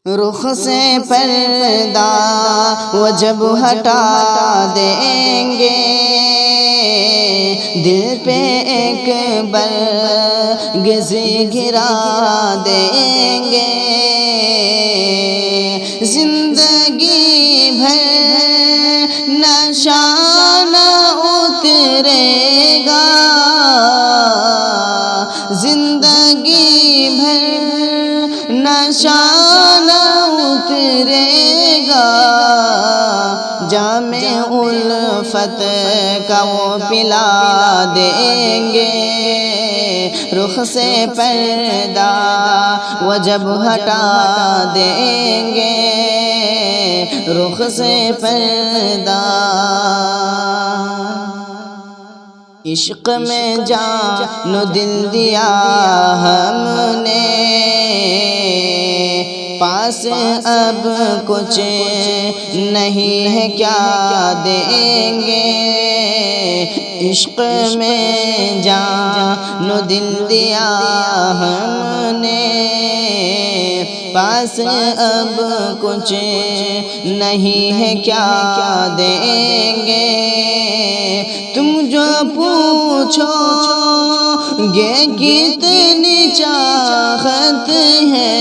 رخ سے پردہ وہ جب ہٹا دیں گے، دل پہ ایک برگزی گرا دیں گے، زندگی بھر نشہ نہ اترے گا، زندگی بھر نشہ نہ اترے گا، جام الفت کا وہ پلا دیں گے، رخ سے پردہ وہ جب ہٹا دیں گے، رخ سے پردہ۔ عشق میں جان و دل دیا ہم نے، پاس اب کچھ نہیں ہے کیا دیں گے، عشق میں جان و دل دیا ہم نے، پاس اب کچھ نہیں ہے کیا دیں گے، تم جو پوچھو گے کتنی چاہت ہے،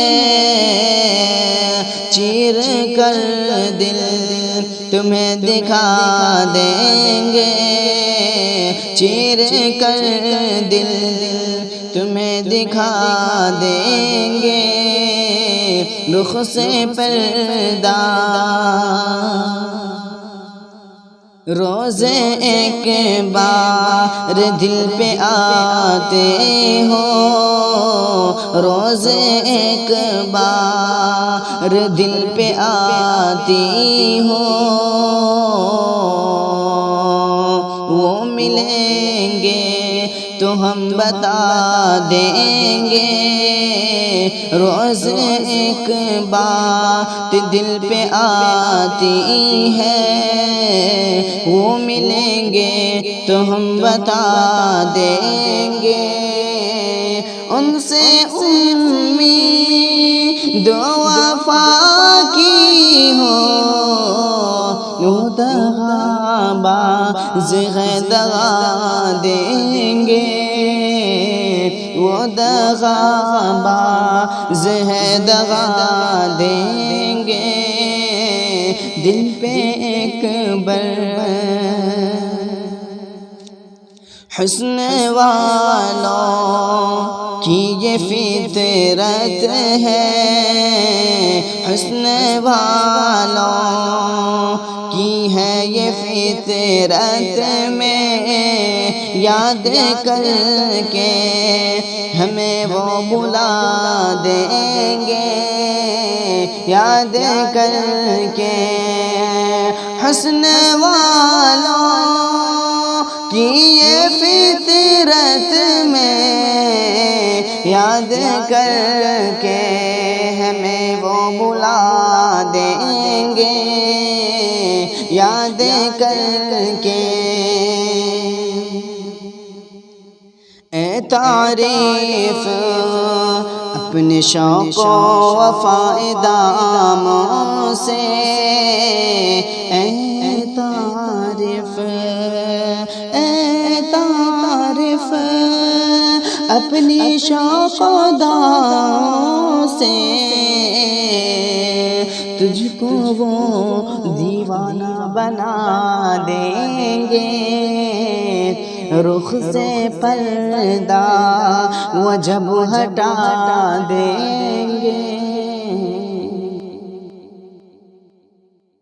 چیر کر دل تمہیں دکھا دیں گے، چیر کر دل تمہیں دکھا دیں گے، رخ سے پردہ۔ روز ایک بار دل پہ آتے ہو، روز ایک بار دل پہ آتی ہو، وہ ملیں گے تو ہم بتا دیں گے، روز ایک بات دل پہ آتی ہے، وہ ملیں گے تو ہم بتا دیں گے، ان سے امید و وفا کی ہو، وہ دغا باز ہے دغا دیں گے، وہ دغا باز ہے دغا دیں گے، دل پہ ایک بر حسن والوں کی یہ فطرت ہے، حسن والوں کی ہے یہ فطرت، میں یاد کر کے ہمیں وہ بلا دیں گے، یاد کر کے حسن والوں کی یہ فطرت میں یاد کر کے ہمیں وہ بلا دیں گے، یاد کر کے۔ اے تعریف اپنے شوق و وفا داموں سے، اے تعریف اپنی شوق و داموں سے، تجھ کو وہ دیوانہ بنا دیں گے، رخ سے پردہ وہ جب ہٹا دیں